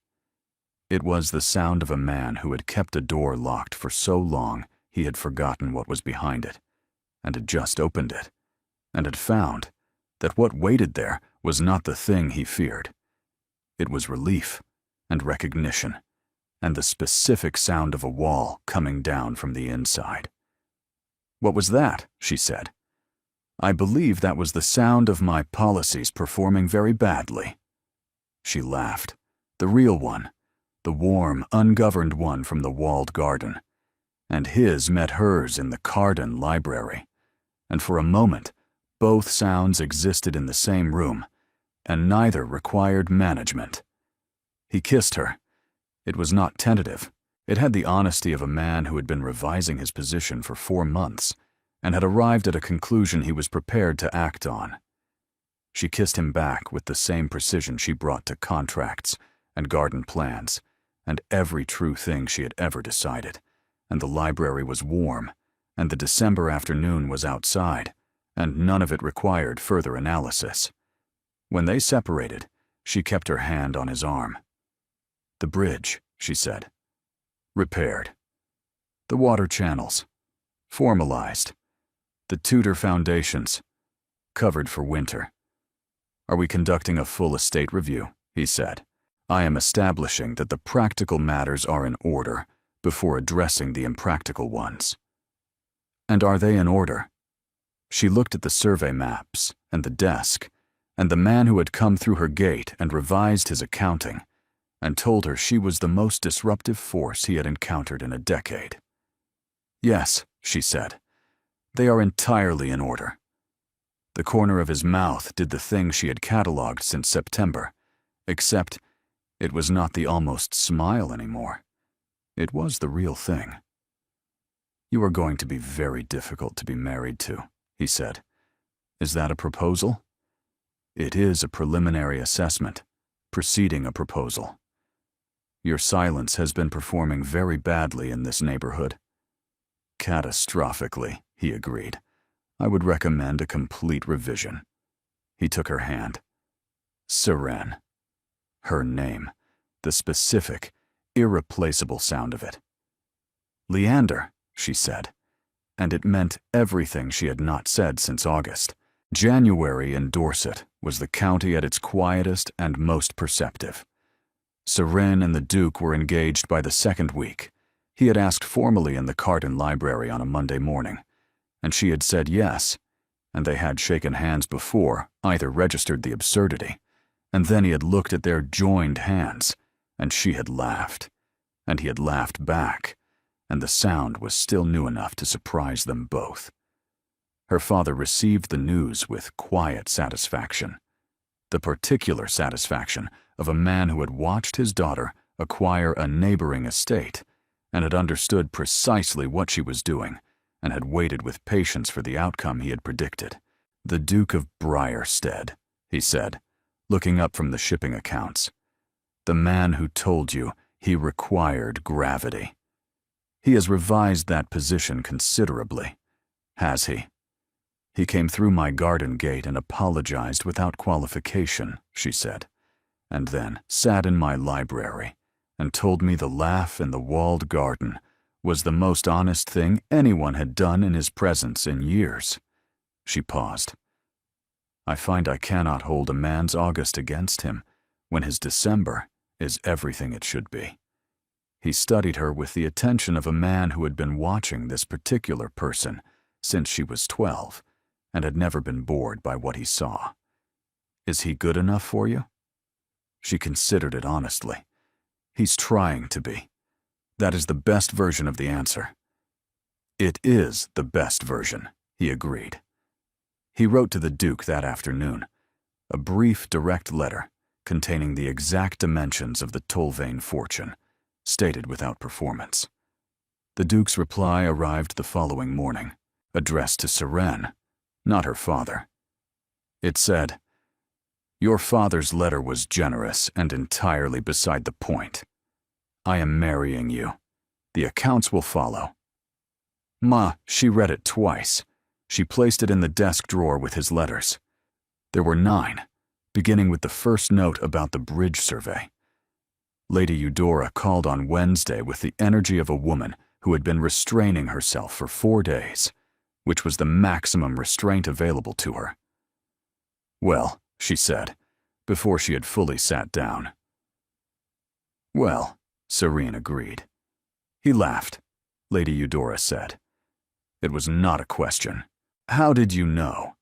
It was the sound of a man who had kept a door locked for so long he had forgotten what was behind it, and had just opened it, and had found that what waited there was not the thing he feared. It was relief and recognition, and the specific sound of a wall coming down from the inside. What was that? She said. I believe that was the sound of my policies performing very badly. She laughed. The real one, the warm, ungoverned one from the walled garden. And his met hers in the Carden Library. And for a moment, both sounds existed in the same room, and neither required management. He kissed her. It was not tentative. It had the honesty of a man who had been revising his position for 4 months and had arrived at a conclusion he was prepared to act on. She kissed him back with the same precision she brought to contracts and garden plans and every true thing she had ever decided, and the library was warm, and the December afternoon was outside, and none of it required further analysis. When they separated, she kept her hand on his arm. The bridge, she said. Repaired. The water channels. Formalized. The Tudor foundations. Covered for winter. Are we conducting a full estate review? He said. I am establishing that the practical matters are in order before addressing the impractical ones. And are they in order? She looked at the survey maps and the desk and the man who had come through her gate and revised his accounting and told her she was the most disruptive force he had encountered in a decade. Yes, she said. They are entirely in order. The corner of his mouth did the thing she had catalogued since September, except it was not the almost smile anymore. It was the real thing. You are going to be very difficult to be married to, he said. Is that a proposal? It is a preliminary assessment, preceding a proposal. Your silence has been performing very badly in this neighborhood. Catastrophically, he agreed. I would recommend a complete revision. He took her hand. Seren. Her name. The specific, irreplaceable sound of it. Leander, she said, and it meant everything she had not said since August. January in Dorset was the county at its quietest and most perceptive. Seren and the Duke were engaged by the second week. He had asked formally in the Carton Library on a Monday morning, and she had said yes, and they had shaken hands before either registered the absurdity, and then he had looked at their joined hands, and she had laughed, and he had laughed back, and the sound was still new enough to surprise them both. Her father received the news with quiet satisfaction, the particular satisfaction of a man who had watched his daughter acquire a neighboring estate and had understood precisely what she was doing and had waited with patience for the outcome he had predicted. "The Duke of Briarstead," he said, looking up from the shipping accounts. "The man who told you he required gravity. He has revised that position considerably, has he? He came through my garden gate and apologized without qualification," she said, "and then sat in my library and told me the laugh in the walled garden was the most honest thing anyone had done in his presence in years." She paused. "I find I cannot hold a man's August against him when his December is everything it should be." He studied her with the attention of a man who had been watching this particular person since she was 12 and had never been bored by what he saw. "Is he good enough for you?" She considered it honestly. "He's trying to be. That is the best version of the answer." "It is the best version," he agreed. He wrote to the Duke that afternoon, a brief, direct letter containing the exact dimensions of the Tolvain fortune, stated without performance. The Duke's reply arrived the following morning, addressed to Seren, not her father. It said, "Your father's letter was generous and entirely beside the point. I am marrying you. The accounts will follow." Ma, she read it twice. She placed it in the desk drawer with his letters. There were 9, beginning with the first note about the bridge survey. Lady Eudora called on Wednesday with the energy of a woman who had been restraining herself for 4 days, which was the maximum restraint available to her. "Well," she said, before she had fully sat down. "Well," Seren agreed. He laughed. Lady Eudora said, "It was not a question. How did you know?"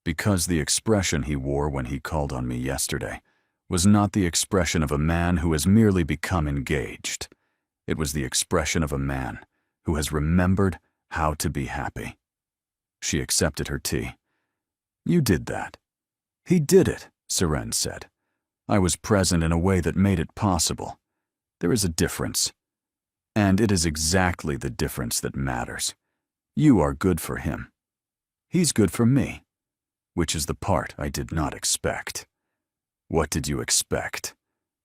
"Because the expression he wore when he called on me yesterday was not the expression of a man who has merely become engaged. It was the expression of a man who has remembered how to be happy." She accepted her tea. "You did that." "He did it," Seren said. "I was present in a way that made it possible. There is a difference. And it is exactly the difference that matters. You are good for him. He's good for me, which is the part I did not expect." "What did you expect?"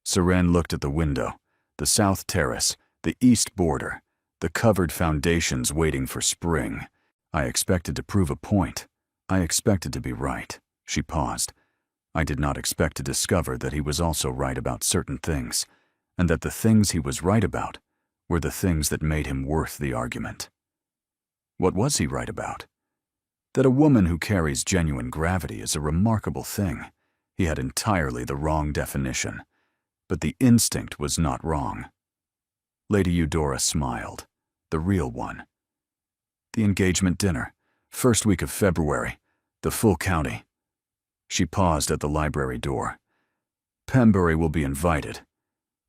Seren looked at the window, the south terrace, the east border, the covered foundations waiting for spring. "I expected to prove a point. I expected to be right." She paused. "I did not expect to discover that he was also right about certain things, and that the things he was right about were the things that made him worth the argument." "What was he right about?" "That a woman who carries genuine gravity is a remarkable thing. He had entirely the wrong definition, but the instinct was not wrong." Lady Eudora smiled, the real one. "The engagement dinner, first week of February, the full county." She paused at the library door. "Pembury will be invited,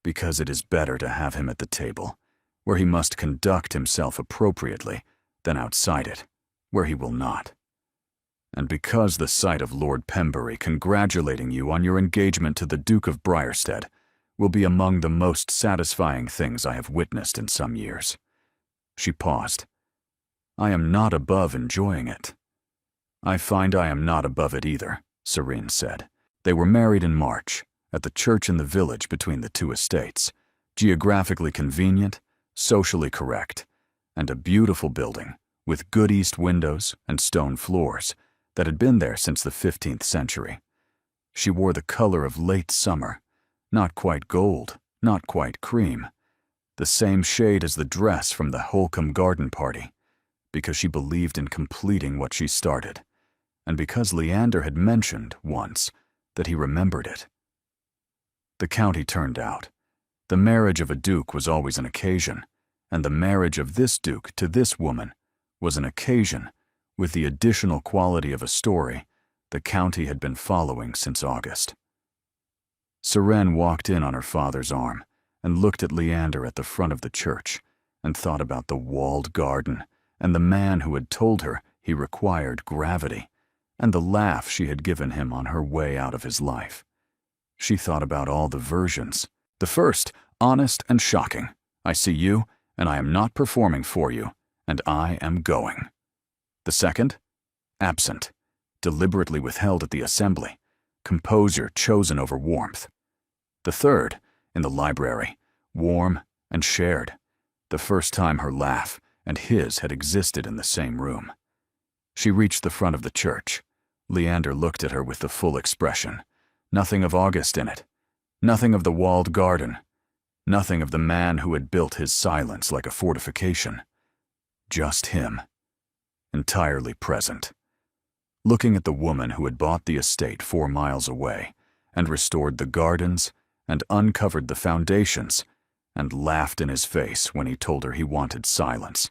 because it is better to have him at the table, where he must conduct himself appropriately, than outside it, where he will not. And because the sight of Lord Pembury congratulating you on your engagement to the Duke of Briarstead will be among the most satisfying things I have witnessed in some years." She paused. "I am not above enjoying it." "I find I am not above it either," Seren said. They were married in March, at the church in the village between the two estates, geographically convenient, socially correct, and a beautiful building with good east windows and stone floors that had been there since the 15th century. She wore the color of late summer, not quite gold, not quite cream, the same shade as the dress from the Holcomb garden party, because she believed in completing what she started, and because Leander had mentioned once that he remembered it. The county turned out. The marriage of a duke was always an occasion, and the marriage of this duke to this woman was an occasion with the additional quality of a story the county had been following since August. Seren walked in on her father's arm and looked at Leander at the front of the church and thought about the walled garden and the man who had told her he required gravity and the laugh she had given him on her way out of his life. She thought about all the versions. The first, honest and shocking. I see you, and I am not performing for you, and I am going. The second, absent, deliberately withheld at the assembly, composure chosen over warmth. The third, in the library, warm and shared, the first time her laugh and his had existed in the same room. She reached the front of the church. Leander looked at her with the full expression. Nothing of August in it. Nothing of the walled garden. Nothing of the man who had built his silence like a fortification. Just him. Entirely present. Looking at the woman who had bought the estate 4 miles away, and restored the gardens, and uncovered the foundations, and laughed in his face when he told her he wanted silence,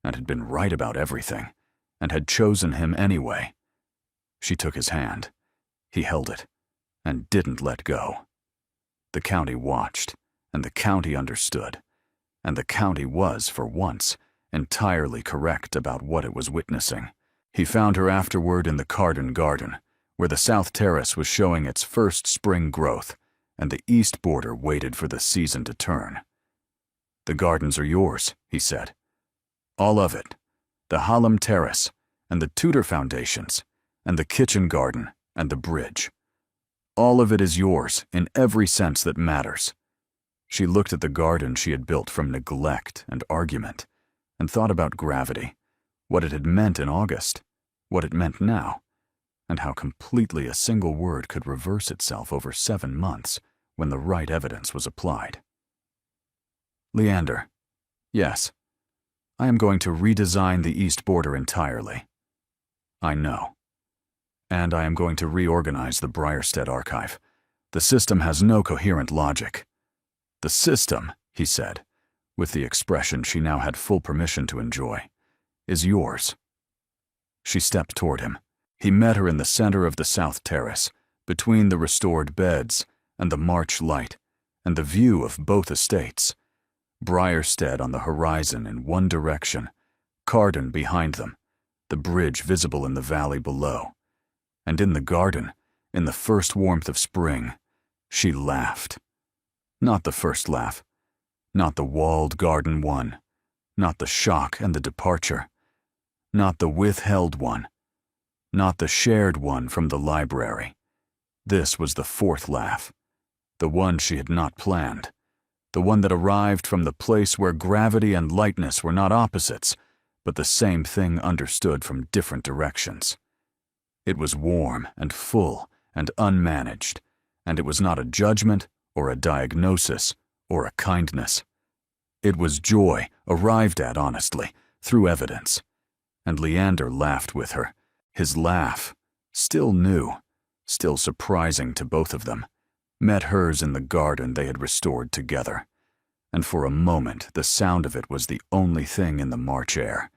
and had been right about everything, and had chosen him anyway. She took his hand. He held it, and didn't let go. The county watched, and the county understood, and the county was, for once, entirely correct about what it was witnessing. He found her afterward in the Carden garden, where the south terrace was showing its first spring growth, and the east border waited for the season to turn. "The gardens are yours," he said. "All of it. The Hallam terrace, and the Tudor foundations, and the kitchen garden, and the bridge. All of it is yours in every sense that matters." She looked at the garden she had built from neglect and argument, and thought about gravity, what it had meant in August, what it meant now, and how completely a single word could reverse itself over 7 months when the right evidence was applied. "Leander, yes, I am going to redesign the east border entirely. I know. And I am going to reorganize the Brierstead archive. The system has no coherent logic." "The system," he said, with the expression she now had full permission to enjoy, "is yours." She stepped toward him. He met her in the center of the south terrace, between the restored beds and the March light, and the view of both estates. Brierstead on the horizon in one direction, Carden behind them, the bridge visible in the valley below. And in the garden, in the first warmth of spring, she laughed. Not the first laugh, not the walled garden one, not the shock and the departure, not the withheld one, not the shared one from the library. This was the fourth laugh, the one she had not planned, the one that arrived from the place where gravity and lightness were not opposites, but the same thing understood from different directions. It was warm and full and unmanaged, and it was not a judgment or a diagnosis or a kindness. It was joy arrived at honestly, through evidence. And Leander laughed with her. His laugh, still new, still surprising to both of them, met hers in the garden they had restored together. And for a moment the sound of it was the only thing in the March air,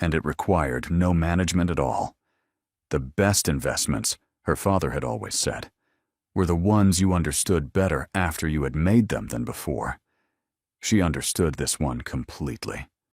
and it required no management at all. The best investments, her father had always said, were the ones you understood better after you had made them than before. She understood this one completely.